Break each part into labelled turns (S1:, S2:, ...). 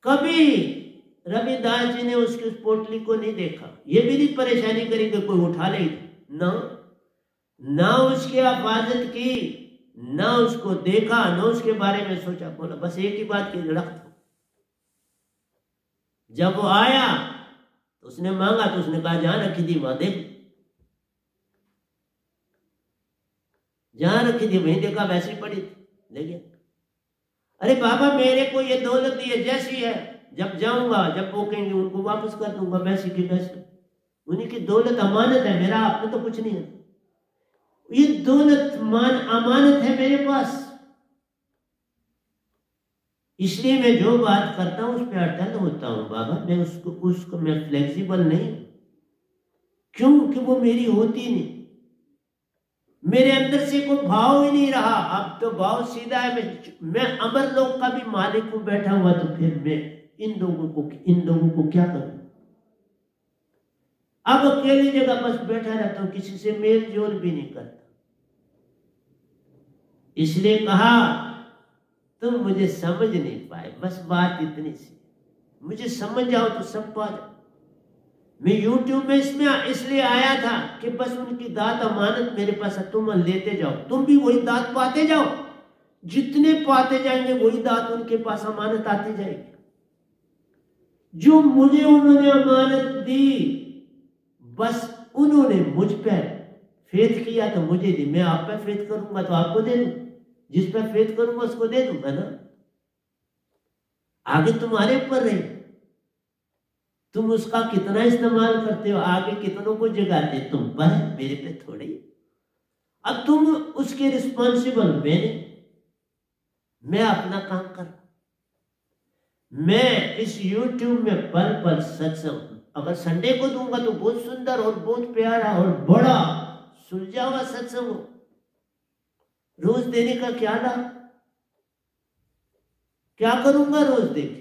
S1: कभी रविदास जी ने उसकी उस पोटली को नहीं देखा, ये भी नहीं परेशानी करी कि कोई उठा ले ना, ना उसकी हिफाजत की, ना उसको देखा, ना उसके बारे में सोचा। बोला बस एक ही बात की, रख दो। जब वो आया तो उसने मांगा तो उसने कहा जहां रखी थी वहां देख, जहां रखी थी वहीं देखा, वैसी पड़ी थी, ले गया। अरे बाबा मेरे को ये दौलत दी है, जैसी है, जब जाऊंगा जब वो कहेंगे उनको वापस कर दूंगा, वैसी की वैसी। उन्हीं की दौलत अमानत है, मेरा आप में तो कुछ नहीं है। ये दौलत मान अमानत है मेरे पास, इसलिए मैं जो बात करता हूं उस पर अटल होता हूं बाबा। मैं उसको मैं फ्लेक्सिबल नहीं, क्यों कि वो मेरी होती नहीं, मेरे अंदर से कोई भाव ही नहीं रहा। अब तो भाव सीधा है, मैं अमर लोक का भी मालिक हूं बैठा हुआ, तो फिर मैं इन लोगों को क्या करूं? अब अकेली जगह बस बैठा रहता हूं, किसी से मेल जोल भी नहीं करता। इसलिए कहा तुम मुझे समझ नहीं पाए, बस बात इतनी सी, मुझे समझ जाओ तो सब पा जाओ। मैं YouTube में इसलिए आया था कि बस उनकी दात अमानत मेरे पास है, तुम लेते जाओ, तुम भी वही दात पाते जाओ, जितने पाते जाएंगे वही दात उनके पास अमानत आती जाएगी। जो मुझे उन्होंने अमानत दी, बस उन्होंने मुझ पर फेथ किया तो मुझे दी, मैं आप पर फेथ करूंगा तो आपको दे दूं, जिस पर फेथ करूंगा उसको दे दूंगा ना। आगे तुम्हारे ऊपर रहे, तुम उसका कितना इस्तेमाल करते हो, आगे कितनों को जगाते, तुम पर, मेरे पे थोड़ी। अब तुम उसके रिस्पॉन्सिबल, मैं अपना काम कर, मैं इस YouTube में पल पल सत्संग अगर संडे को दूंगा तो बहुत सुंदर और बहुत प्यारा और बड़ा सुलझा हुआ सत्संग हो। रोज देने का क्या लाभ? क्या करूंगा रोज देख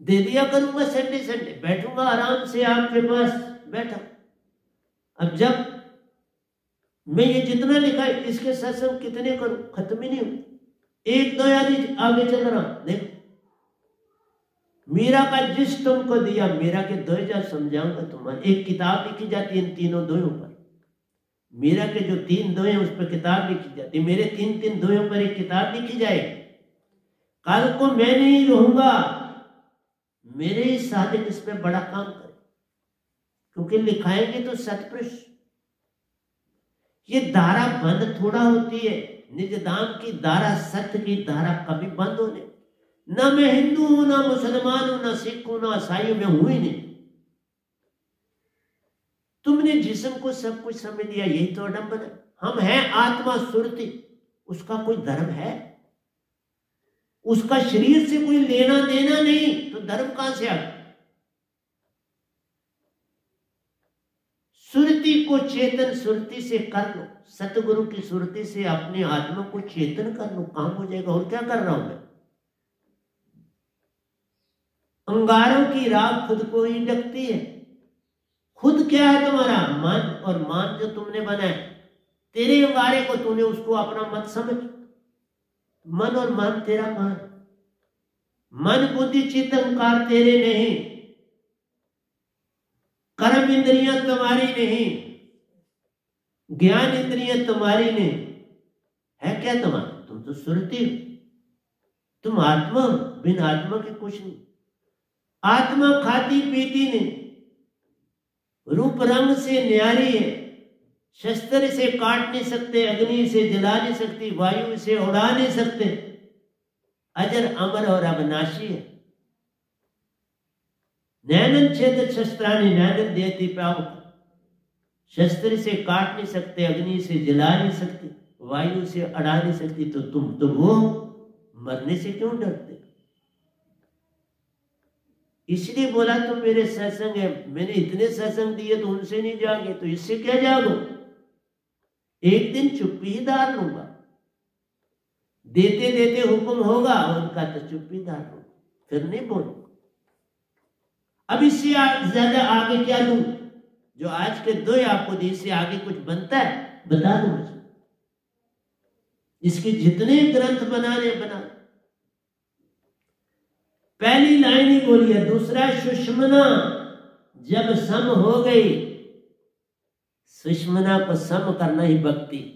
S1: दे दिया करूंगा, संडे बैठूंगा आराम से आपके पास बैठा। अब जब मैं ये जितना लिखा है इसके सत्संग कितने करूं, खत्म ही नहीं हो, एक दो याद आगे चल रहा। देखो मीरा का जिस तुमको दिया, मीरा के 2000 समझाऊंगा तुम्हारे। एक किताब लिखी जाती है इन तीनों दोयों पर, मीरा के जो 3 दोहे उस पर किताब लिखी जाती है, मेरे 3 दोहों पर एक किताब लिखी जाएगी। कल को मैं नहीं रहूंगा, मेरे ही साधक इस पे बड़ा काम करे, क्योंकि लिखाएंगे तो सतपुरुष। ये धारा बंद थोड़ा होती है, निज धाम की धारा, सत्य की धारा कभी बंद होने। न मैं हिंदू हूं, ना मुसलमान हूं, ना सिख हूं, ना ईसाई हूं, मैं हूं ही नहीं। तुमने जिस्म को सब कुछ समझ लिया, यही तो अडंबन है। हम हैं आत्मा सुरती, उसका कोई धर्म है? उसका शरीर से कोई लेना देना नहीं, तो धर्म कहां से आ गया? सुरती को चेतन सुरती से कर लो, सतगुरु की सुरती से अपने आत्मा को चेतन कर लो, काम हो जाएगा। और क्या कर रहा हूं मैं? अंगारों की राख खुद को ही ढकती है। खुद क्या है तुम्हारा? मन, और मान जो तुमने बनाया, तेरे अंगारे को तूने उसको अपना मत समझ। मन और मान तेरा कहां है? मन बुद्धि चित्त अहंकार तेरे नहीं, कर्म इंद्रियां तुम्हारी नहीं, ज्ञान इंद्रियां तुम्हारी नहीं, है क्या तुम्हारा? तुम तो सुरती हो, तुम आत्मा, बिन आत्मा के कुछ नहीं। आत्मा खाती पीती नहीं, रूप रंग से न्यारी है, शस्त्र से काट नहीं सकते, अग्नि से जला नहीं सकती, वायु से उड़ा नहीं सकते, अजर अमर और अविनाशी है। नैनन छेद शस्त्राणि नैनन देती पावक, शस्त्र से काट नहीं सकते, अग्नि से जला नहीं सकते, वायु से अड़ा नहीं सकती, तो तुम तो वो मरने से क्यों डरते? इसलिए बोला तुम मेरे सत्संग है, मैंने इतने सत्संग दिए तो उनसे नहीं जागे, तो इससे क्या जागो? एक दिन चुप्पी ही धार लूंगा, देते देते हुक्म होगा उनका तो चुप्पी धार लूंगा, फिर नहीं बोलूंगा। अब इससे ज्यादा आगे क्या दूं? जो आज के दो आपको दी, इससे आगे कुछ बनता है? बता दो मुझे। इसके जितने ग्रंथ बनाने बना, पहली लाइन ही बोली है। दूसरा सुषमना जब सम हो गई, सुषमना को सम करना ही भक्ति।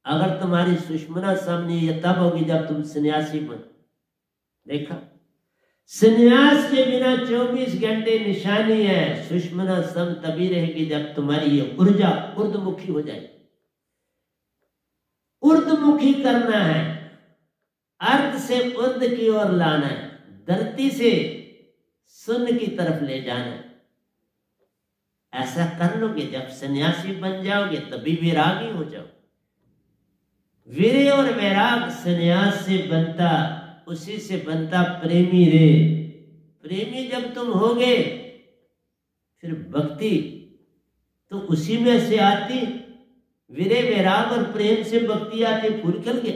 S1: अगर तुम्हारी सुषमना सम नहीं है तब होगी जब तुम सन्यासी बन। देखा, सन्यास के बिना 24 घंटे निशानी है। सुषमना सम तभी रहेगी जब तुम्हारी ये ऊर्जा ऊर्ध्वमुखी हो जाए। ऊर्ध्वमुखी करना है, अर्थ से उर्ध की ओर लाना है, धरती से शून्य की तरफ ले जाना है। ऐसा कर लोगे, जब सन्यासी बन जाओगे तभी वैरागी हो जाओ। वीर्य और वैराग सन्यास से बनता, उसी से बनता प्रेमी रे। प्रेमी जब तुम होगे फिर भक्ति तो उसी में से आती। वीर्य वैराग और प्रेम से भक्ति आती, फूल खिल गया।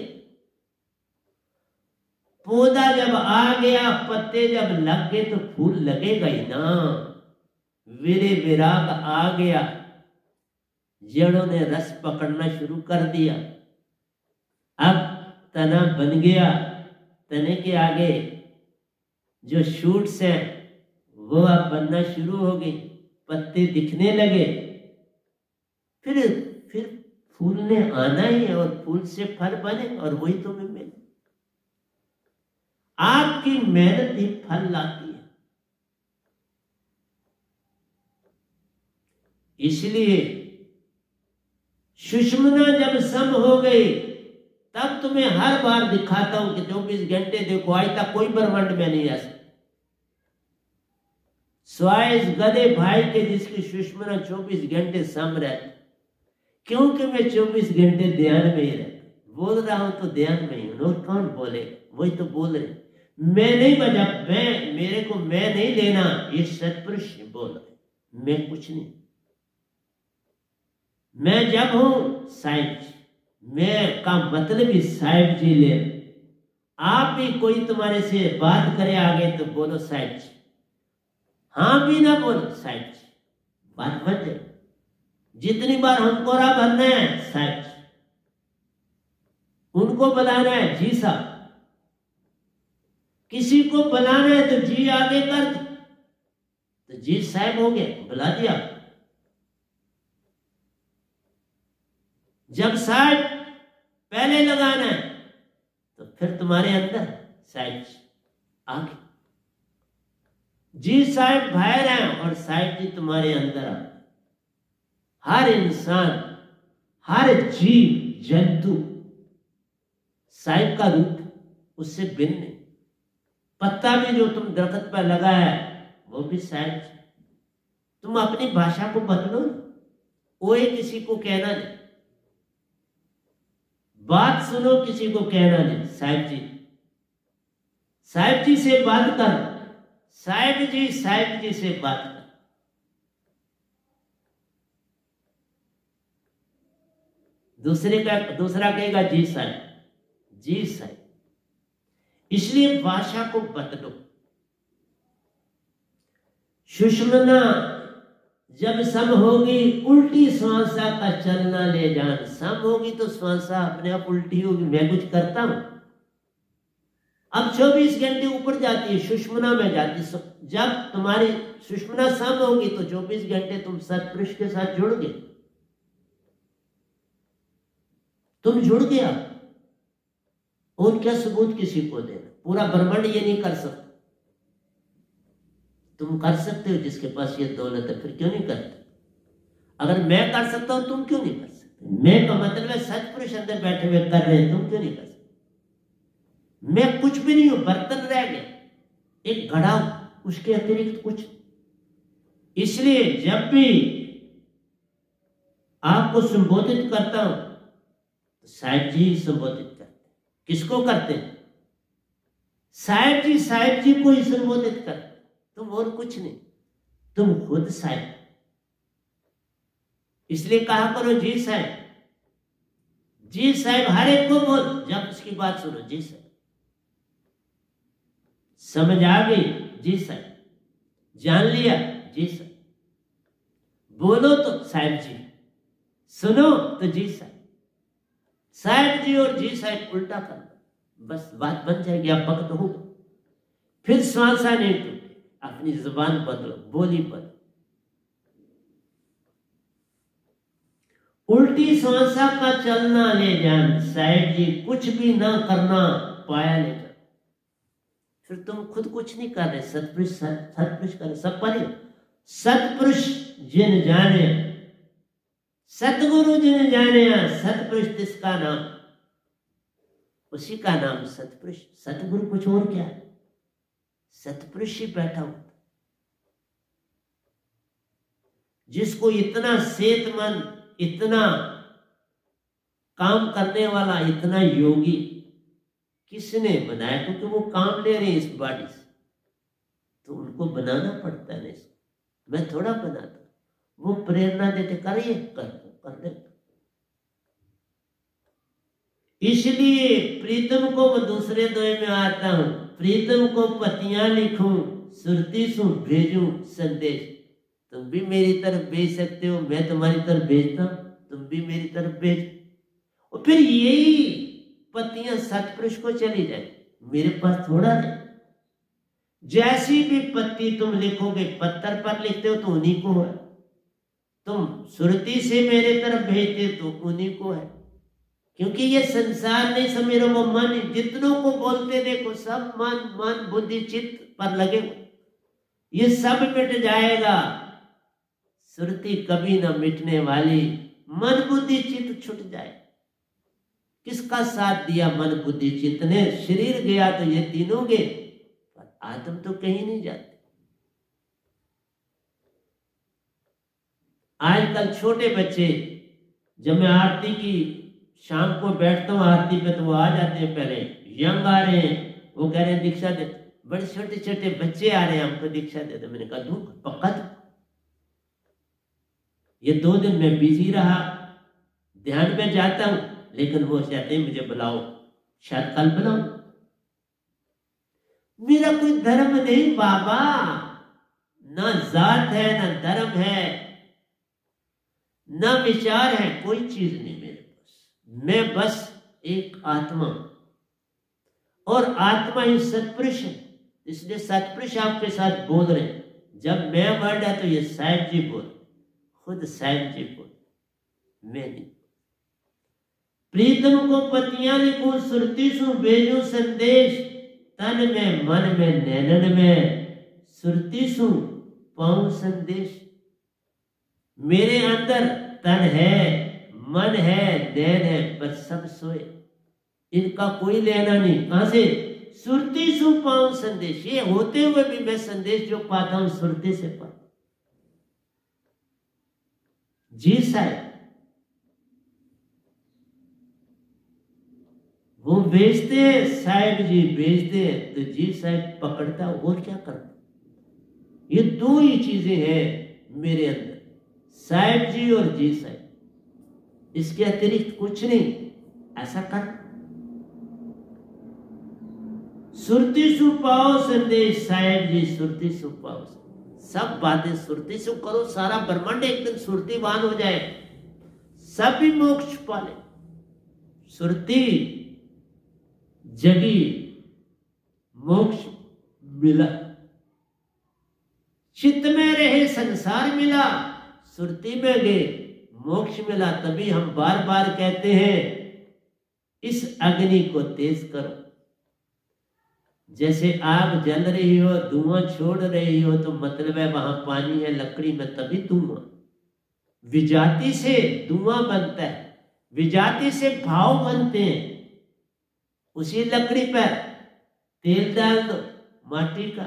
S1: पौधा जब आ गया, पत्ते जब लग गए तो फूल लगेगा ही ना। वीर्य वैराग आ गया, जड़ों ने रस पकड़ना शुरू कर दिया। अब तना बन गया, तने के आगे जो शूट्स हैं वो अब बनना शुरू हो गई, पत्ते दिखने लगे। फिर फूल ने आना ही है और फूल से फल बने और वही तुम्हें मिले। आपकी मेहनत ही फल लाती है। इसलिए सुषमना जब सम हो गई तब तुम्हें हर बार दिखाता हूं कि 24 घंटे देखो, आज तक कोई ब्रह्मांड में नहीं आ सकता स्वाय इस गधे भाई के जिसकी सुषमना 24 घंटे सम रहती। क्योंकि मैं 24 घंटे ध्यान में ही रहता, बोल रहा हूं तो ध्यान में ही हूं। और कौन बोले, वही तो बोल रहे। मैं नहीं बजा, मेरे को मैं नहीं लेना, ये सत्पुरुष बोल रहे, मैं कुछ नहीं। मैं जब हूं साहिब जी, मैं का मतलब ही साहिब जी ले। आप भी कोई तुम्हारे से बात करे आगे तो बोलो साहिब जी, हाँ भी ना बोलो साहिब जी, बात बन जाए। जितनी बार हमको रा भरना है साहिब जी, उनको बुलाना है जी साहब, किसी को बुलाना है तो जी आगे कर दो तो जी साहब हो गया, बुला दिया। जब साहब पहले लगाना है तो फिर तुम्हारे अंदर साहब आगे, जी साहब बाहर हैं और साहब जी तुम्हारे अंदर आ। हर इंसान, हर जीव जंतु साहब का रूप उससे भिन्न है। पत्ता भी जो तुम दरख्त पर लगा है वो भी साहब। तुम अपनी भाषा को बदलो, ओए किसी को कहना नहीं, बात सुनो किसी को कहना नहीं। साहिब जी से बात कर, साहिब जी से बात कर। दूसरा कहेगा जी साहिब। इसलिए भाषा को बदलो। सुषमना जब सम होगी, उल्टी श्वासा का चलना ले जान। सम होगी तो श्वासा अपने आप उल्टी होगी, मैं कुछ करता हूं। अब 24 घंटे ऊपर जाती है, सुषमना में जाती। जब तुम्हारी सुषमना सम होगी तो 24 घंटे तुम सत्पुरुष के साथ जुड़ गए, तुम जुड़ गया। और क्या सबूत किसी को देना, पूरा ब्रह्मांड ये नहीं कर सकता। तुम कर सकते हो, जिसके पास ये दौलत है, फिर क्यों नहीं करते? अगर मैं कर सकता हूं तुम क्यों नहीं कर सकते? मैं का मतलब है सत्पुरुष अंदर बैठे हुए कर रहे हैं, तुम क्यों नहीं कर सकते? मैं कुछ भी नहीं हूं, बर्तन रह गया, एक घड़ा, उसके अतिरिक्त कुछ। इसलिए जब भी आपको संबोधित करता हूं तो साहिब जी संबोधित करते। किसको करते? साहिब जी को ही संबोधित करते। तुम और कुछ नहीं, तुम खुद साहिब। इसलिए कहा करो जी साहिब हर एक को बोल। जब उसकी बात सुनो जी साहिब, समझ आ गई जी साहिब, जान लिया जी साहिब, बोलो तो साहिब जी, सुनो तो जी साहिब। साहिब जी और जी साहिब उल्टा कर, बस बात बन जाएगी। आप भक्त हो, फिर श्वासा नहीं टूटे, अपनी जुबान बदलो, बोली बदलो। उल्टी श्वासा का चलना ले जान, साहिब जी कुछ भी ना करना, पाया ले जान। फिर तुम खुद कुछ नहीं कर रहे, सतपुरुष सतपुरुष कर रहे, सब पढ़े। सतपुरुष जिन जाने, सतगुरु जिन जाने, सतपुरुष जिसका नाम, उसी का नाम सतपुरुष। सतगुरु कुछ और क्या है, सतपुरुष ही बैठा होता, जिसको इतना सेहतमंद, इतना काम करने वाला, इतना योगी किसने बनाया? क्योंकि वो काम ले रहे हैं इस बॉडी से, तो उनको बनाना पड़ता है ना इसको, मैं थोड़ा बनाता। वो प्रेरणा देते, करिए, कर दे। इसलिए प्रीतम को वो दूसरे दोहे में आता हूं, प्रीतम को पतियां लिखूं, सुरती सु भेजूं संदेश। तुम भी मेरी तरफ भेज सकते हो, मैं तुम्हारी तरफ भेजता हूं, तुम भी मेरी तरफ भेज। और फिर यही पत्तियां सतपुरुष को चली जाए, मेरे पास थोड़ा नहीं। जैसी भी पत्ती तुम लिखोगे, पत्थर पर लिखते हो तो उन्हीं को है, तुम सुरती से मेरे तरफ भेजते तो उन्हीं को है। क्योंकि ये संसार नहीं समेरो, वो मन, जितनों को बोलते देखो सब मन बुद्धि चित्त पर लगे हुए, ये सब मिट जाएगा। सुरती कभी न मिटने वाली, मन बुद्धि चित्त छूट जाए। किसका साथ दिया मन बुद्धि चित्त ने? शरीर गया तो ये तीनों गए, पर आत्म तो कहीं नहीं जाते। आजकल छोटे बच्चे, जब मैं आरती की शाम को बैठता हूँ आरती पे, तो वो आ जाते हैं, पहले यंग आ रहे हैं, वो कह रहे हैं दीक्षा दे। बड़े छोटे छोटे बच्चे आ रहे हैं, हमको दीक्षा दे दो। मैंने कहा दूं, पक्का दो। ये 2 दिन में बिजी रहा, ध्यान में जाता हूं, लेकिन वो चाहते हैं मुझे बुलाओ, शायद कल बुलाओ। मेरा कोई धर्म नहीं बाबा, ना जात है, ना धर्म है, ना विचार है, कोई चीज नहीं मेरे पास। मैं बस एक आत्मा, और आत्मा ही सतपुरुष है। इसलिए सतपुरुष आपके साथ बोल रहे हैं। जब मैं वर्ड है तो ये साहिब जी बोल, खुद साहिब जी बोल, मैं नहीं। प्रीतम को पतियां लिखूं, सुरती सु भेजूं संदेश, तन में मन में नैनन में, सुरती सु पाऊं संदेश। मेरे अंदर तन है, मन है, नैन है, पर सब सोए, इनका कोई लेना नहीं। कहां से? सुरती सु पाऊं संदेश। ये होते हुए भी मैं संदेश जो पाता हूं सुरती से पाता। जी साहब वो बेचते हैं, साहिब जी बेचते हैं, तो जी साहब पकड़ता, और क्या करता। ये 2 ही चीजें हैं मेरे अंदर, साहिब जी और जी साहब। इसके अतिरिक्त कुछ नहीं। ऐसा कर, सुरती सु पाओ संदेश, साहिब जी सुरती सु पाओ। सब बातें सुरती से करो, सारा ब्रह्मांड एक दिन सुरतीवान हो जाए, सब भी मोक्ष पाले। सुरती जगी, मोक्ष मिला, चित्त में रहे संसार मिला, सुरती में गए मोक्ष मिला। तभी हम बार बार कहते हैं इस अग्नि को तेज करो। जैसे आग जल रही हो, धुआं छोड़ रही हो, तो मतलब है वहां पानी है लकड़ी में, तभी धुआं। विजाति से धुआं बनता है, विजाति से भाव बनते हैं। उसी लकड़ी पर तेल डाल दो माटी का,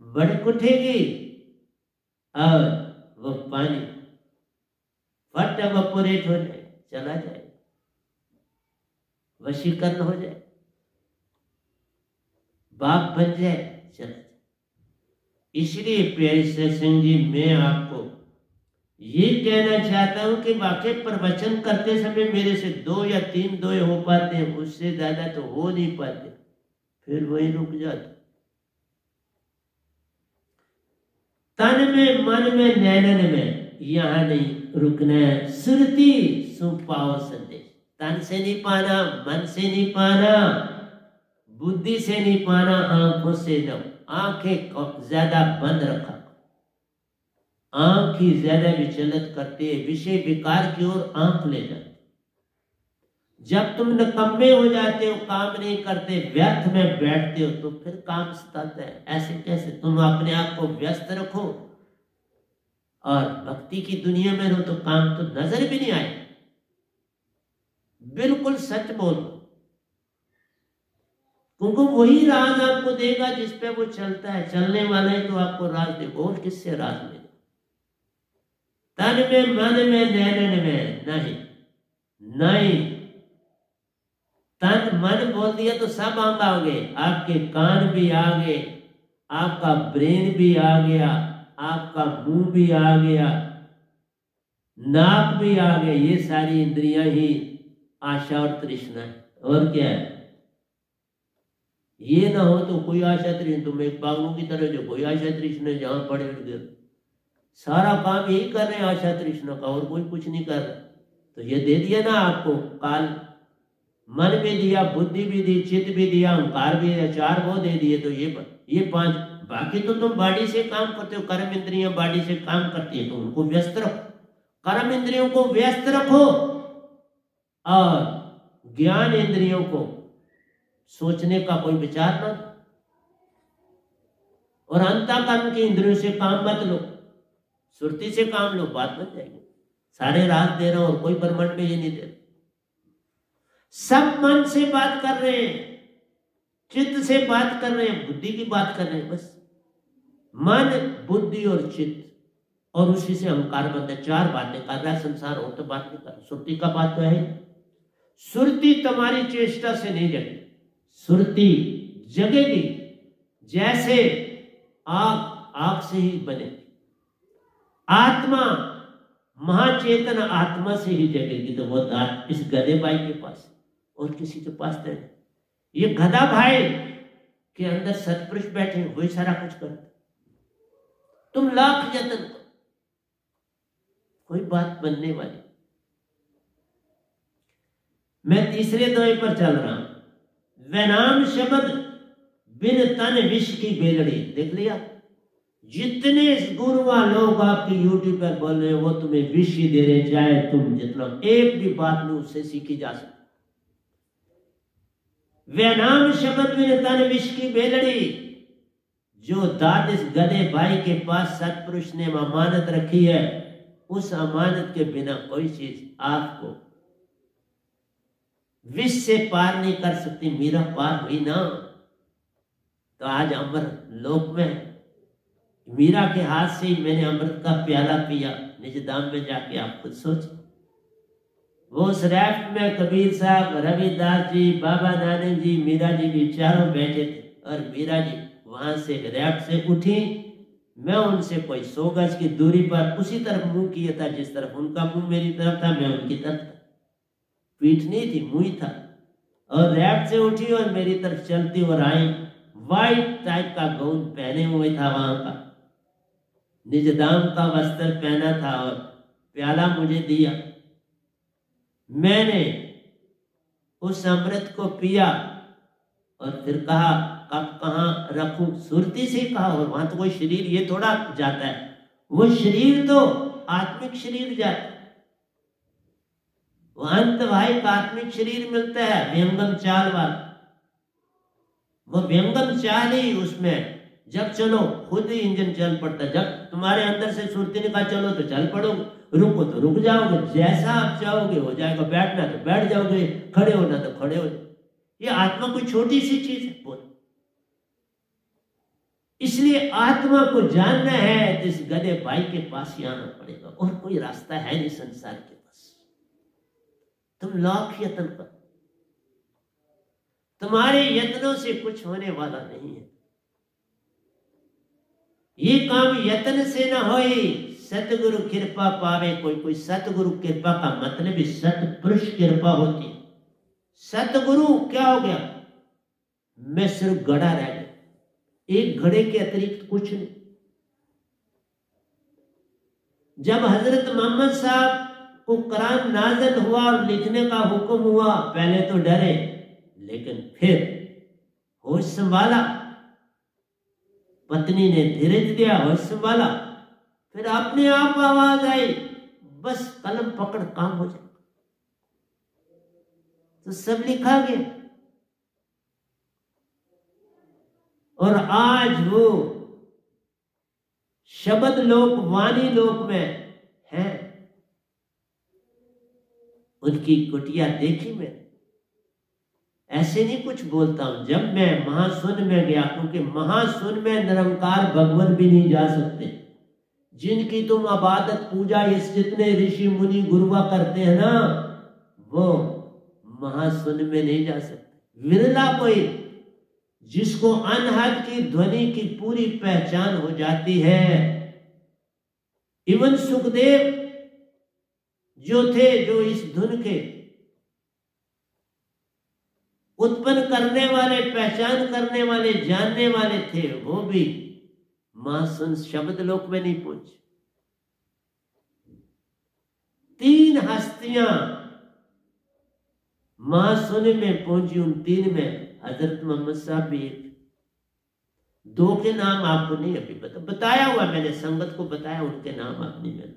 S1: भड़क उठेगी और वो पानी फट एवापोरेट हो जाए, चला जाए, वशीकरण हो जाए, बाप बन जाए, चला जाए। इसलिए प्यारे सत्संग जी, मैं आपको ये कहना चाहता हूं कि वाकई प्रवचन करते समय मेरे से 2 या 3 दोहे हो पाते हैं, उससे ज्यादा तो हो नहीं पाते, फिर वही रुक जाते। तन में मन में नैनन में, यहां नहीं रुकना है। सुरती सु पाओ संदेश, तन से नहीं पाना, मन से नहीं पाना, बुद्धि से नहीं पाना, आंखों से लो। आंखें ज्यादा बंद रखा, आंख ही ज्यादा विचलित करती है, विषय विकार की ओर आंख ले जाती। जब तुम निकम्मे हो जाते हो, काम नहीं करते, व्यर्थ में बैठते हो, तो फिर काम सताता है। ऐसे कैसे? तुम अपने आप को व्यस्त रखो और भक्ति की दुनिया में रहो तो काम तो नजर भी नहीं आए। बिल्कुल सच बोलो, क्योंकि वही राज आपको देगा जिस पे वो चलता है। चलने वाला ही तो आपको राज देगा, और किससे राज मिलेगा? तन में, मन में, नैनन में नहीं। नहीं, तन मन बोल दिया तो सब अंग आ गए, आपके कान भी आ गए, आपका ब्रेन भी आ गया, आपका मुंह भी आ गया, नाक भी आ गए। ये सारी इंद्रियां ही आशा और तृष्णा है। और क्या है? ये ना हो तो कोई आशा तृष्णा, तुम एक पागलों की तरह जो कोई आशा तृष्णा जहां पड़े उठ गए, सारा काम यही कर रहे हैं आशा तृष्णा का, और कोई कुछ नहीं कर रहा। तो ये दे दिया ना आपको काल, मन भी दिया, बुद्धि भी दी, चित्त भी दिया, अहंकार भी दिया, चार वो दे दिए। तो ये पांच, बाकी तो तुम बॉडी से काम करते हो, कर्म इंद्रियां बॉडी से काम करती है, तो उनको व्यस्त रखो, कर्म इंद्रियों को व्यस्त रखो और ज्ञान इंद्रियों को सोचने का कोई विचार न दो। और अंतःकरण की इंद्रियों से काम मत लो, सुरती से काम लो, बात बन जाएगी। सारे रात दे रहा हूं और कोई ब्रह्मांड में ये नहीं दे रहा। सब मन से बात कर रहे हैं, चित्त से बात कर रहे हैं, बुद्धि की बात कर रहे हैं। बस मन, बुद्धि और चित्त, और उसी से अहंकार बनता है। चार बातें कर रहा है संसार, और तो बात नहीं कर रहा। सुरती का बात तो है। सुरती तुम्हारी चेष्टा से नहीं जगेगी, सुरती जगेगी जैसे आग, आग से ही बनेगी। आत्मा, महाचेतन आत्मा से ही जगेगी। तो वो दात इस गधे भाई के पास, और किसी के पास नहीं। ये गधा भाई के अंदर सत्पुरुष बैठे, वही सारा कुछ करते। तुम लाख यत्न करो, कोई बात बनने वाली। मैं तीसरे दोहे पर चल रहा हूं। वैनाम शब्द बिन तन विष की बेलड़ी। देख लिया, जितने गुरुआ लोग आपके यूट्यूब पर बोल रहे हैं वो तुम्हें विष ही दे रहे, चाहे तुम जितना एक भी बात नहीं उससे सीखी जा सकती। वैनाम शब्द बिन तन विष की बेलड़ी। जो दाद इस गधे भाई के पास सत्पुरुष ने अमानत रखी है, उस अमानत के बिना कोई चीज आपको विष से पार नहीं कर सकती। मीरा पार हुई ना तो आज अमर लोक में मीरा के हाथ से ही मैंने अमृत का प्याला पिया। निज धाम में जाके आप खुद सोच। वो उस रैफ्ट में कबीर साहब, रविदास जी, बाबा नानक जी, मीरा जी भी चारों बैठे थे। और मीरा जी वहां से रैफ्ट से उठी, मैं उनसे कोई 100 गज की दूरी पर उसी तरफ मुंह किया था जिस तरफ उनका मुंह मेरी तरफ था, मैं उनकी तरफ था। पीठ नहीं थी, मुंह ही था। और रैफ्ट से उठी और मेरी तरफ चलती और आई। व्हाइट टाइप का गाउन पहने हुए था, वहां का निजदाम का वस्त्र पहना था, और प्याला मुझे दिया। मैंने उस अमृत को पिया और फिर कहा कब कहाँ रखूं, सुरती से कहा। और वहां तो कोई शरीर ये थोड़ा जाता है, वो शरीर तो आत्मिक शरीर जाता है। वो अंत भाई का आत्मिक शरीर मिलता है, व्यंगम चाल वाला। वो व्यंगम चाल ही उसमें जब चलो खुद ही इंजन चल पड़ता। जब तुम्हारे अंदर से सुरती ने कहा चलो तो चल पड़ोगे, रुको तो रुक जाओगे, जैसा आप चाहोगे हो जाएगा। बैठना तो बैठ जाओगे, खड़े होना तो खड़े हो। ये आत्मा कोई छोटी सी चीज है बोल। इसलिए आत्मा को जानना है तो इस गधे भाई के पास ही आना पड़ेगा, और कोई रास्ता है नहीं संसार के पास। तुम लाख यत्न कर, तुम्हारे यत्नों से कुछ होने वाला नहीं है। ये काम यत्न से न होई, सतगुरु कृपा पावे कोई। कोई सतगुरु कृपा का मतलब सतपुरुष कृपा होती है। सतगुरु क्या हो गया? मैं सिर्फ गड़ा रह गया, एक घड़े के अतिरिक्त कुछ नहीं। जब हजरत मोहम्मद साहब को कुरान नाज़िल हुआ और लिखने का हुक्म हुआ, पहले तो डरे, लेकिन फिर होश संभाला, पत्नी ने धीरज दिया, होश संभाला, फिर अपने आप आवाज आई, बस कलम पकड़ काम हो जाए। तो सब लिखा गया। और आज वो शब्द लोक, वाणी लोक में है। उनकी कुटिया देखी मैं, ऐसे नहीं कुछ बोलता हूं। जब मैं महाशून्य में गया, क्योंकि महाशून्य में निरंकार भगवान भी नहीं जा सकते, जिनकी तुम इबादत पूजा इस जितने ऋषि मुनि गुरुआ करते हैं ना, वो महाशून्य में नहीं जा सकते। विरला कोई जिसको अनहद की ध्वनि की पूरी पहचान हो जाती है। इवन सुखदेव जो थे, जो इस धुन के उत्पन्न करने वाले, पहचान करने वाले, जानने वाले थे, वो भी महाशून्य शब्द लोक में नहीं पहुंचे। 3 हस्तियां महाशून्य में पहुंची। उन 3 में हजरत मोहम्मद साहब भी एक। 2 के नाम आपको नहीं अभी बताया हुआ मैंने, संगत को बताया, उनके नाम आप नहीं मैंने।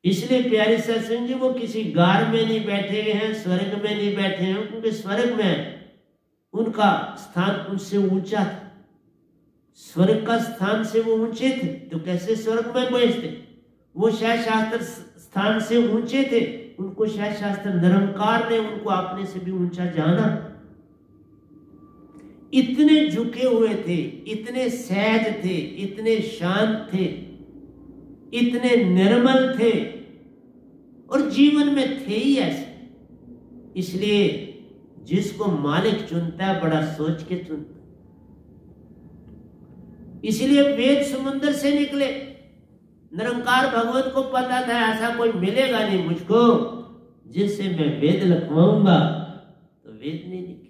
S1: इसलिए प्यारे सत्संग जी, वो किसी गार में नहीं बैठे हैं, स्वर्ग में नहीं बैठे हैं, क्योंकि स्वर्ग में उनका स्थान उनसे ऊंचा था। स्वर्ग का स्थान से वो ऊंचे थे, तो कैसे स्वर्ग में पहुंचते? वो शायद शास्त्र स्थान से ऊंचे थे, उनको शायद शास्त्र निरंकार ने उनको अपने से भी ऊंचा जाना। इतने झुके हुए थे, इतने सहज थे, इतने शांत थे, इतने निर्मल थे, और जीवन में थे ही ऐसे। इसलिए जिसको मालिक चुनता है, बड़ा सोच के चुनता है। इसलिए वेद समुद्र से निकले। निरंकार भगवान को पता था ऐसा कोई मिलेगा नहीं मुझको जिससे मैं वेद लिखवाऊंगा, तो वेद नहीं लिखे।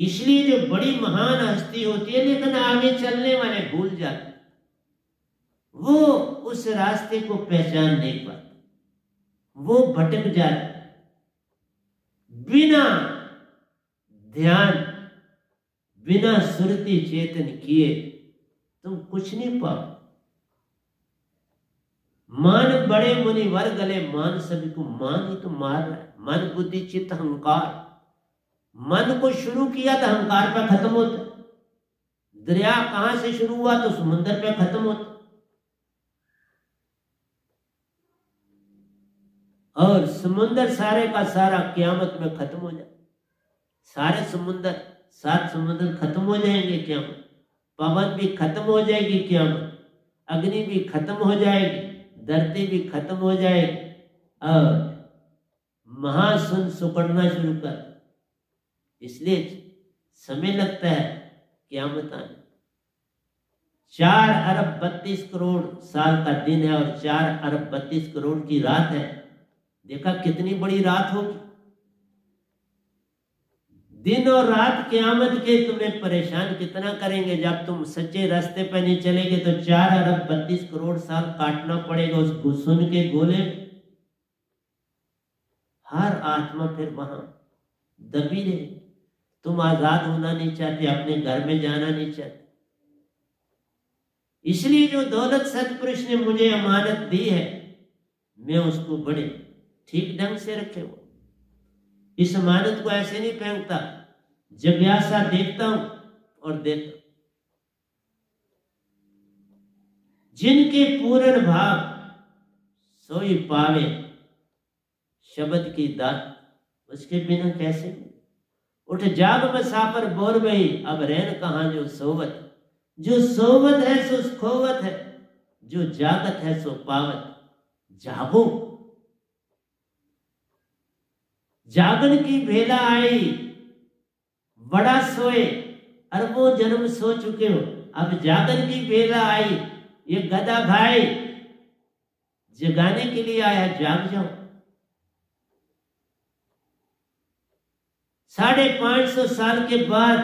S1: इसलिए जो बड़ी महान हस्ती होती है, लेकिन आगे चलने वाले भूल जाते, वो उस रास्ते को पहचान नहीं पाते, वो भटक जाते। बिना ध्यान, बिना सुरति चेतन किए तुम कुछ नहीं पाओ। मान बड़े मुनिवर गले, मान सभी को मान ही तो मार रहा है। मन बुद्धि चित्त अहंकार, मन को शुरू किया तो अहंकार पे खत्म होता। दरिया कहां से शुरू हुआ तो समुद्र पे खत्म होता। और समुद्र सारे का सारा कियामत में खत्म हो जाए। सारे समुद्र, 7 समुद्र खत्म हो जाएंगे कियामत। पवन भी खत्म हो जाएगी कियामत, अग्नि भी खत्म हो जाएगी, धरती भी खत्म हो जाएगी, और महाशून्य सुकड़ना शुरू कर। इसलिए समय लगता है कियामत आने। 4 अरब 32 करोड़ साल का दिन है और 4 अरब 32 करोड़ की रात है। देखा कितनी बड़ी रात होगी। दिन और रात कियामत के तुम्हें परेशान कितना करेंगे। जब तुम सच्चे रास्ते पर नहीं चलेंगे तो 4 अरब 32 करोड़ साल काटना पड़ेगा उस सुन के गोले में। हर आत्मा फिर वहां दबी रहे। तुम आजाद होना नहीं चाहते, अपने घर में जाना नहीं चाहते। इसलिए जो दौलत सतपुरुष ने मुझे अमानत दी है, मैं उसको बड़े ठीक ढंग से रखे हुआ। इस अमानत को ऐसे नहीं फेंकता, जिज्ञासा देखता हूं और देता हूं। जिनके पूर्ण भाव सोई पावे शब्द की दात, उसके बिना कैसे। उठ जाग मसाफर बोल गई, अब रहन कहां जो सोवत। जो सोवत है सो खोवत है, जो जागत है सो पावत। जागो, जागन की बेला आई, बड़ा सोए, अरबों जन्म सो चुके हो, अब जागन की बेला आई। ये गधा भाई जगाने के लिए आया, जाग जाओ। 550 साल के बाद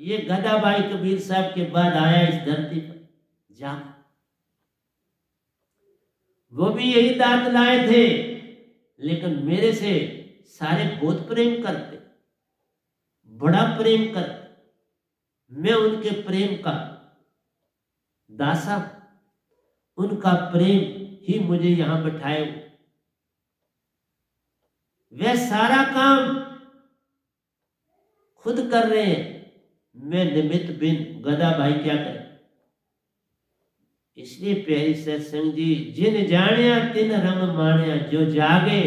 S1: ये गधा भाई कबीर साहब के बाद आया इस धरती पर। जाग। वो भी यही दांत लाए थे, लेकिन मेरे से सारे बहुत प्रेम करते, बड़ा प्रेम करते। मैं उनके प्रेम का दासा, उनका प्रेम ही मुझे यहां बैठाए हुए। वह सारा काम खुद कर रहे हैं, मैं निमित्त बिन, गधा भाई क्या करे। इसलिए प्यारी सत्संग जी, जिन जानिया तिन रंग मानिया, जो जागे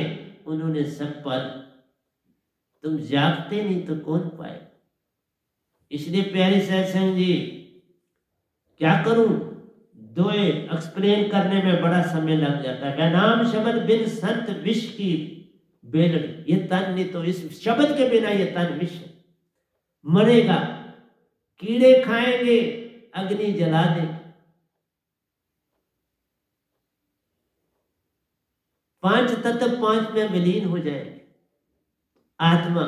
S1: उन्होंने सब पा। तुम जागते नहीं तो कौन पाए। इसलिए प्यारी सत्संग जी, क्या करूं, दो एक्सप्लेन करने में बड़ा समय लग जाता है। नाम शब्द बिन संत विष की बेलड़ी, ये तन नहीं तो इस शब्द के बिना ये तन विष मरेगा। कीड़े खाएंगे, अग्नि जला दे। 5 तत्व 5 में विलीन हो जाएंगे। आत्मा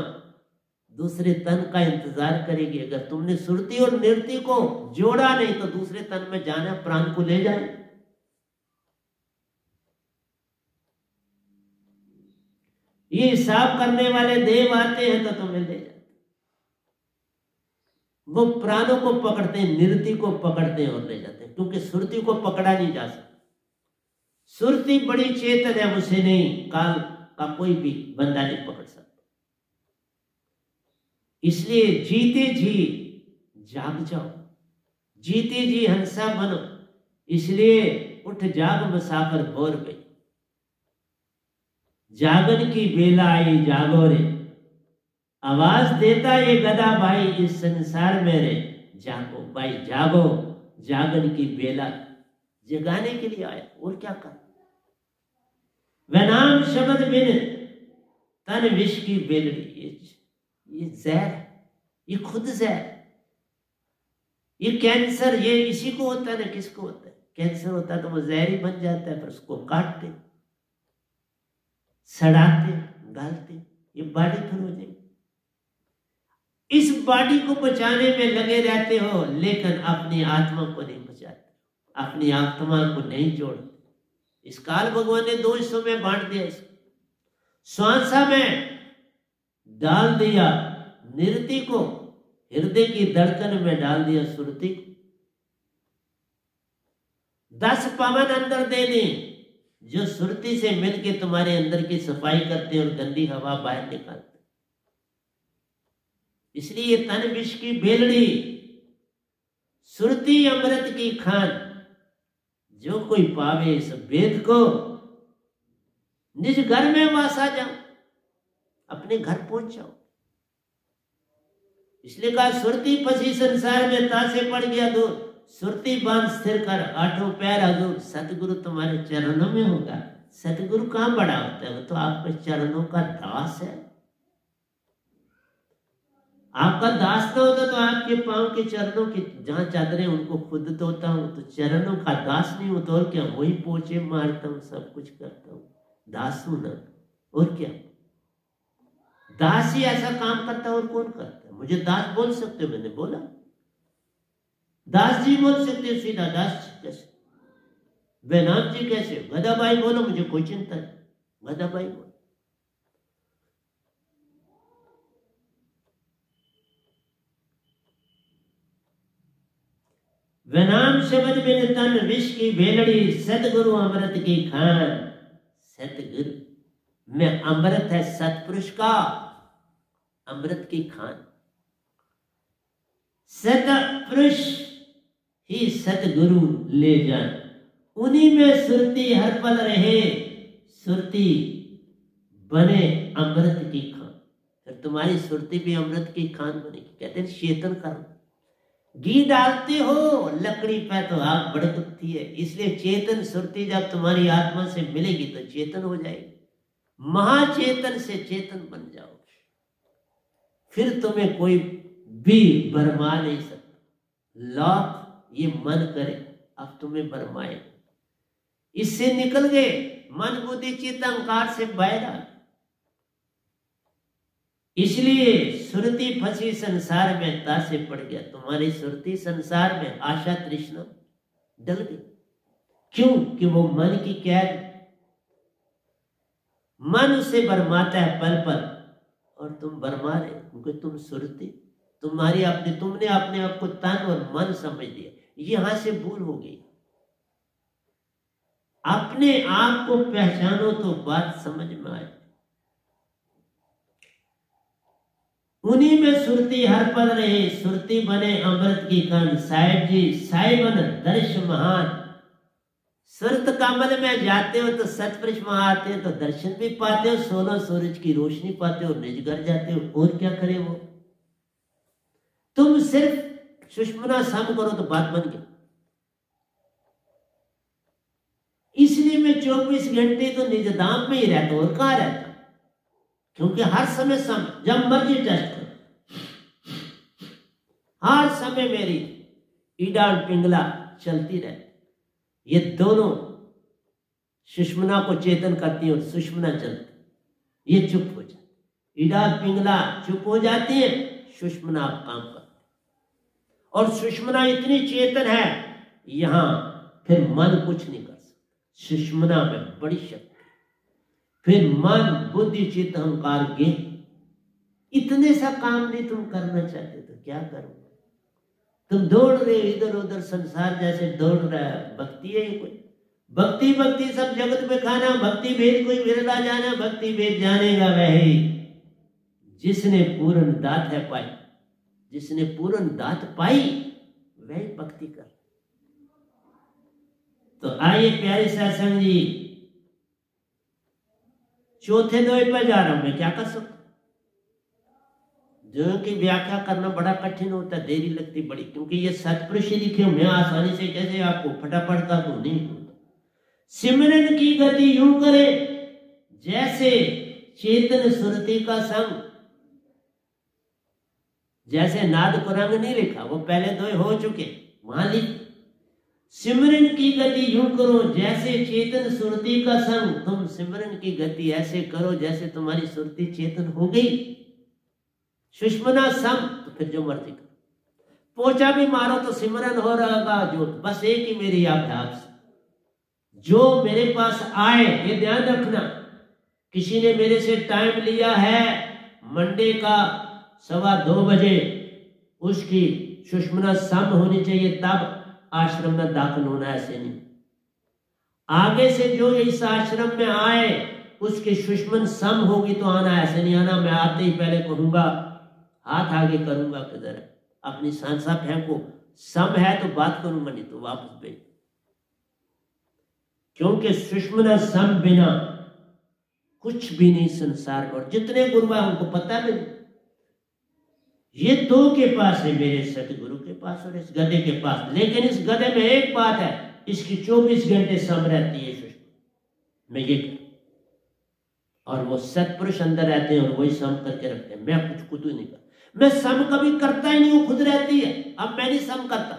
S1: दूसरे तन का इंतजार करेगी। अगर तुमने सुरती और निरति को जोड़ा नहीं तो दूसरे तन में जाना, प्राण को ले जाए। ये हिसाब करने वाले देव आते हैं तो तुम्हें ले जाते। वो प्राणों को पकड़ते हैं, निरति को पकड़ते हैं और ले जाते हैं, क्योंकि सुरती को पकड़ा नहीं जा सकता। सुरती बड़ी चेतन है, उसे नहीं काल का कोई भी बंदा नहीं पकड़ सकता। इसलिए जीते जी जाग जाओ, जीते जी हंसा बनो। इसलिए उठ जाग मुसाफिर भोर गई, जागन की बेला आई जागो रे। आवाज देता ये गधा भाई इस संसार में रे। जागो भाई जागो, जागन की बेला जगाने के लिए आया, और क्या कर। वह नाम शब्द बिन तन विष की बेलड़ी, ये जहर, ये खुद जहर, ये कैंसर, ये इसी को होता है ना, किसको होता है। कैंसर होता है तो वो जहर ही बन जाता है, पर उसको काटते, सड़ाते, डालते, ये बॉडी फिर हो जाएगी। इस बॉडी को बचाने में लगे रहते हो, लेकिन अपनी आत्मा को नहीं बचाते, अपनी आत्मा को नहीं जोड़ते। इस काल भगवान ने 2 हिस्सों में बांट दिया। इसको श्वासा में डाल दिया निरति को, हृदय की धड़कन में डाल दिया सुरति को। 10 पवन अंदर दे दें जो सुरति से मिलके तुम्हारे अंदर की सफाई करते और गंदी हवा बाहर निकालते। इसलिए ये तन विष की बेलड़ी, सुरति अमृत की खान। जो कोई पावे इस वेद को, निज घर में वासा जाओ, अपने घर पहुंच जाओ। इसलिए कहा सुरती फंसी संसार में, तासे पड़ गया दूर। सुरती बांध स्थिर कर, 8 पैर हजूर। सतगुरु तुम्हारे चरणों में होगा। सतगुरु कहां बड़ा होता है, वो तो आपके चरणों का दास है। आपका दास तो होता तो आपके पांव के चरणों की जहां चादरें उनको खुद धोता हूं, तो चरणों का दास नहीं होता और क्या। वही पोछे मारता हूं, सब कुछ करता हूं, दास हूं ना, और क्या। दास ही ऐसा काम करता है, और कौन करता है। मुझे दास बोल सकते हो, मैंने बोला। दास जी बोल सकते हो सीधा, दास कैसे, बेनाम जी कैसे, गधा भाई बोलो, मुझे कोई चिंता नहीं, गधा भाई बोलो। वनाम शब्द बिन तन विष की बेलड़ी, सतगुरु अमृत की खान। सतगुरु में अमृत है, सतपुरुष का अमृत की खान। सतपुरुष ही सतगुरु ले जान, उन्हीं में सुरती हर पल रहे। सुरती बने अमृत की खान, फिर तुम्हारी सुरती भी अमृत की खान बनेगी। कहते हैं चेतन कर्म, घी डालते हो लकड़ी पे तो आग भड़कती है। इसलिए चेतन सुरती जब तुम्हारी आत्मा से मिलेगी तो चेतन हो जाएगी। महाचेतन से चेतन बन जाओगे, फिर तुम्हें कोई भी भरमा नहीं सकता। लाख ये मन करे अब तुम्हें भरमाए, इससे निकल गए। मन बुद्धि चित्त अहंकार से बाहर। इसलिए सुरती फंसी संसार में, तासे पड़ गया। तुम्हारी सुरती संसार में आशा तृष्णा डल गई। क्यों कि वो मन की कैद। मन उसे भरमाता है पल पल, और तुम भरमा रहे क्योंकि तुम सुरती, तुमने अपने आप को तन और मन समझ लिया। यहां से भूल हो गई। अपने आप को पहचानो तो बात समझ में आए। उन्हीं में सुरती हर पल रहे, सुरती बने अमृत की कण। साहिब जी साई बन दर्श महान। सुरत कमल में जाते हो तो सतपुरुष वहां आते हो तो दर्शन भी पाते हो, 16 सूरज की रोशनी पाते हो, निज घर जाते हो। और क्या करे वो? तुम सिर्फ सुषमना सम करो तो बात बन गई। इसलिए मैं 24 घंटे तो निज धाम में ही रहता हूं। और कहां रहता? क्योंकि हर समय सम, जब मर्जी टेस्ट करो, हर समय मेरी ईडा और पिंगला चलती रहती। ये दोनों सुषमना को चेतन करती है और सुषमना चलती, ये चुप हो जाती। ईडा पिंगला चुप हो जाती है, सुषमना आप काम करती। और सुषमना इतनी चेतन है, यहां फिर मन कुछ नहीं कर सकता। सुषमना में बड़ी शक्ति। फिर मन बुद्धि चित्त अहंकार गे, इतने सा काम नहीं तुम करना चाहते तो क्या करो? तुम दौड़ रहे इधर उधर, संसार जैसे दौड़ रहा है। भक्ति है ये कोई? भक्ति भक्ति सब जगत में खाना, भक्ति भेद कोई विरला जाना। भक्ति भेद जानेगा वही जिसने पूर्ण दात है पाई। जिसने पूर्ण दात पाई वही भक्ति कर। तो आइए प्यारे सत्संग जी, चौथे दोहे पर जा रहा हूं। मैं क्या कर सकता? जो की व्याख्या करना बड़ा कठिन होता, देरी लगती बड़ी, क्योंकि ये सतपुरुष लिखे हुए आसानी से कैसे आपको फटाफट का तो नहीं होता। सिमरन की गति यूं करे जैसे चेतन सुरती का संग। जैसे नाद को रंग नहीं लिखा, वो पहले दो हो चुके, वहां लिख। सिमरन की गति यूं करो जैसे चेतन सुरती का संग। तुम सिमरन की गति ऐसे करो जैसे तुम्हारी सुरती चेतन हो गई। सुषमना सम, तो फिर जो मर्जी करो। पोछा भी मारो तो सिमरन हो रहेगा। जो बस एक ही मेरी अभ्यास, जो मेरे पास आए, ये ध्यान रखना। किसी ने मेरे से टाइम लिया है मंडे का 2:15 बजे, उसकी सुषमना सम होनी चाहिए, तब आश्रम में दाखिल होना। ऐसे नहीं। आगे से जो इस आश्रम में आए उसकी सुषमन सम होगी तो आना, ऐसे नहीं आना। मैं आते ही पहले कहूंगा, हाथ आगे करूंगा, किधर अपनी सांसा फेंको, सम है तो बात करूंगा, नहीं तो वापस भेज। क्योंकि सुषमना सम बिना कुछ भी नहीं संसार में। और जितने गुरु हैं उनको पता भी नहीं। ये दो के पास है, मेरे सतगुरु के पास और इस गधे के पास। लेकिन इस गधे में एक बात है, इसकी 24 घंटे सम रहती है सुषमना में, ये और वो सतपुरुष अंदर रहते हैं और वही सम करके रखते हैं। मैं कुछ खुद ही नहीं करता, मैं सम कभी करता ही नहीं हूं, खुद रहती है। अब मैं नहीं सम करता,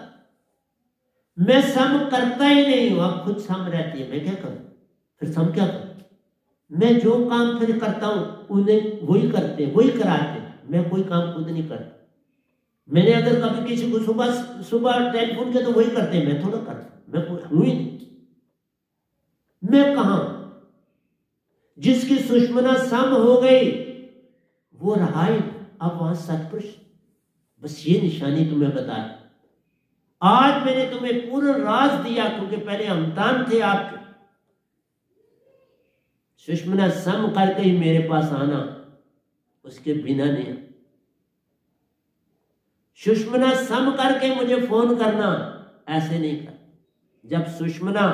S1: मैं सम करता ही नहीं हूं, अब खुद सम रहती है। मैं क्या करूं फिर? सम क्या करूं? मैं जो काम फिर करता हूं उन्हें वही करते, वही कराते। मैं कोई काम खुद नहीं करता। मैंने अगर कभी किसी को सुबह टेलीफोन किया तो वही करते, मैं थोड़ा करता, मैं कोई हूं ही नहीं। मैं कहां? जिसकी सुषमना सम हो गई वो रहा ही, अब वहां सतपुरुष। बस ये निशानी तुम्हें बताया। आज मैंने तुम्हें पूर्ण राज दिया, क्योंकि पहले अमतान थे आपके। सुषमना सम करके ही मेरे पास आना, उसके बिना नहीं। सुषमना सम करके मुझे फोन करना, ऐसे नहीं कर। जब सुषमना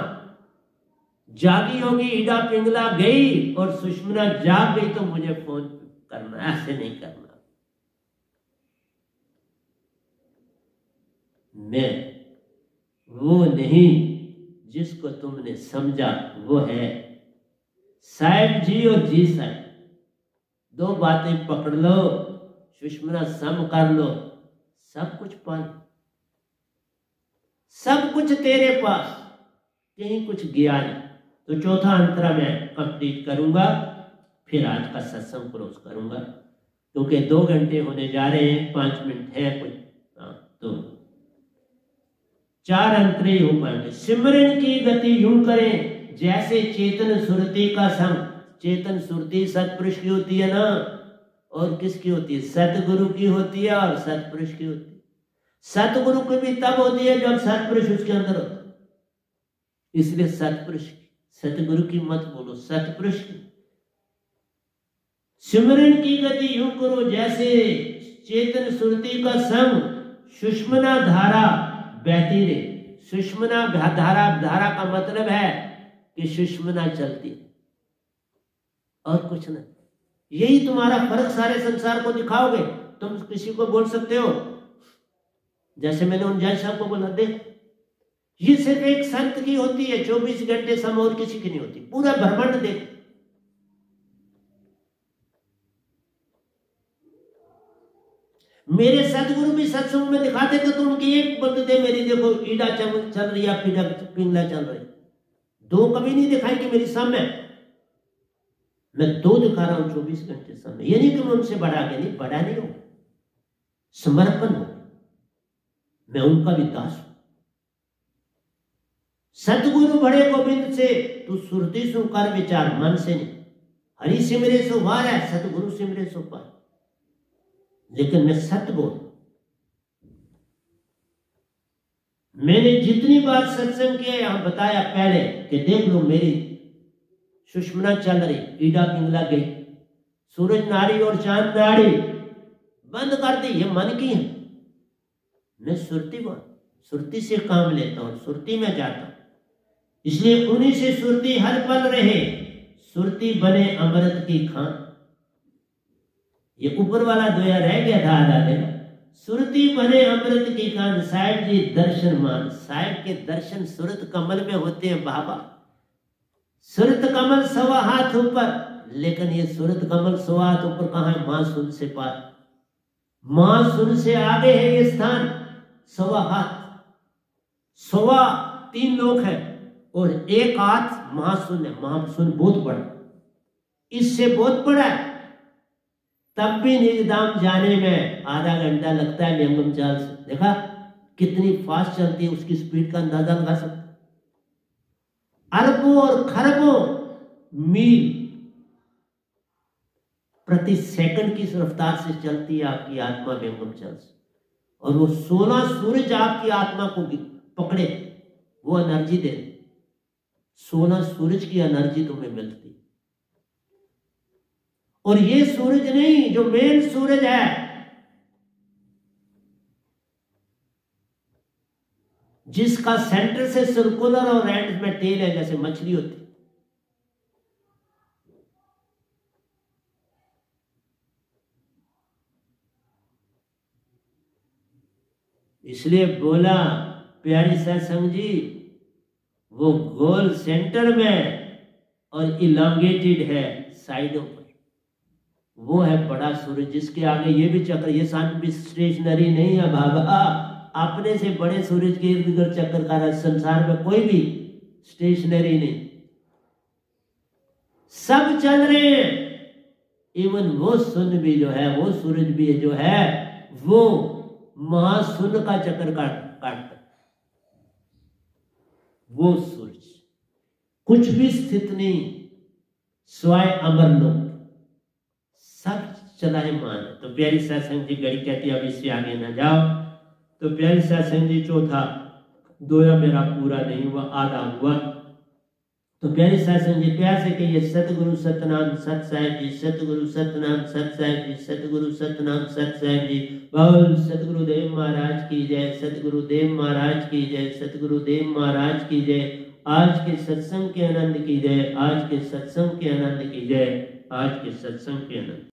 S1: जागी होगी, ईडा पिंगला गई और सुषमना जाग गई तो मुझे फोन करना, ऐसे नहीं करना। मैं वो नहीं जिसको तुमने समझा, वो है साहिब जी और जी साहिब। दो बातें पकड़ लो, सुषमना सम कर लो, सब कुछ पा लो। सब कुछ तेरे पास, कहीं कुछ गया नहीं। तो चौथा अंतरा मैं कंप्लीट करूंगा, फिर आज का सत्संग क्लोज करूंगा, क्योंकि 2 घंटे होने जा रहे हैं, 5 मिनट है कुछ। तो 4 अंतरे हो पाएंगे। सिमरन की गति यूं करें जैसे चेतन सुरती का संग। चेतन सुरती सतपुरुष की होती है ना, और किसकी होती है? सतगुरु की होती है और सतपुरुष की होती है। सतगुरु की भी तब होती है जब सतपुरुष उसके अंदर होता है, इसलिए सतपुरुष की, सतगुरु की मत बोलो, सतपुरुष की। सिमरन की गति यूं करो जैसे चेतन सुरती का संग सुषमना धारा बहती रहे। सुषमना धारा, धारा का मतलब है कि सुषमना चलती है और कुछ नहीं। यही तुम्हारा फर्क सारे संसार को दिखाओगे। तुम किसी को बोल सकते हो, जैसे मैंने उन जज साहब को बोला, देख ये सिर्फ एक संत की होती है 24 घंटे समय, और किसी की नहीं होती। पूरा ब्रह्मांड देख। मेरे सतगुरु भी सत्संग में दिखाते थे तो उनकी एक बोलते थे, मेरी देखो ईडा चल रही है, पिंगला चल रही है। दो कभी नहीं दिखाई कि मेरी सामने, मैं दो दिखा रहा हूं 24 घंटे सामने। ये नहीं कि मैं उनसे बढ़ा के नहीं, बड़ा नहीं हूं, समर्पण हो, मैं उनका भी दास हूं। सतगुरु बड़े गोविंद से तू सुरती सु कर विचार, मन से नहीं। हरि सिमरे सो वार है, सतगुरु सिमरे सो पार। लेकिन मैं सत्य बोल, मैंने जितनी बार सत्संग किया यहां बताया पहले कि देख लो मेरी सुषमना चल रही, ईडा पिंगला गई, सूरज नाड़ी और चांद नाड़ी बंद कर दी, ये मन की है। मैं सुरती बोल, सुरती से काम लेता हूं, सुरती में जाता हूं, इसलिए उन्हीं से सुरती हर पल रहे, सुरती बने अमृत की खान। ये ऊपर वाला दोया रह गया था आधा दिन। सुरती बने अमृत की खान, साहिब जी दर्शन मान। साहिब के दर्शन सूरत कमल में होते हैं बाबा। सूरत कमल 1.25 हाथ ऊपर, लेकिन ये सूरत कमल 1.25 हाथ ऊपर कहां है? मानसून से पार, मानसून से आगे है ये स्थान। 1.25 हाथ, 3.25 लोग हैं और 1 हाथ महाशून्य। महाशून्य बहुत बड़ा, इससे बहुत बड़ा है। तब भी निजधाम जाने में आधा घंटा लगता है व्यंगम चाल से। देखा कितनी फास्ट चलती है, उसकी स्पीड का अंदाजा लगा सकते। अरबों और खरबों मील प्रति सेकंड की रफ्तार से चलती है आपकी आत्मा व्यंगम चाल से, और वो 16 सूरज आपकी आत्मा को पकड़े, वो एनर्जी दे। 16 सूरज की एनर्जी तुम्हें मिलती। और ये सूरज नहीं, जो मेन सूरज है, जिसका सेंटर से सर्कुलर और एंड में टेल है, जैसे मछली होती, इसलिए बोला प्यारी सत्संग जी, वो गोल सेंटर में और इलांगेटेड है साइडों पर, वो है बड़ा सूरज, जिसके आगे ये भी चक्कर, ये सन भी स्टेशनरी नहीं है बाबा। अपने से बड़े सूरज के इर्द गिर्द चक्कर का रहा, संसार में कोई भी स्टेशनरी नहीं, सब चल रहे हैं। इवन वो सुन भी जो है, वो सूरज भी जो है, वो महाशून्य का चक्कर काटता, वो सूरज कुछ भी स्थित नहीं, स्वाय अमर लोक, सब चलाए मान। तो प्यारी सत्संग जी घड़ी कहती है अब इससे आगे ना जाओ। तो प्यारी सत्संग जी चौथा दोया मेरा पूरा नहीं हुआ, आधा हुआ। तो प्यारी सत्संग जी प्यार से कहिए, सतगुरु सतनाम सत साहिब जी, सतगुरु सतनाम सत साहिब जी, सतगुरु सतनाम सत साहिब जी। बोल सतगुरुदेव महाराज की जय, सतगुरुदेव महाराज की जय, सतगुरुदेव महाराज की जय। आज के सत्संग के आनंद की जय, आज के सत्संग के आनंद की जय, आज के सत्संग के आनंद।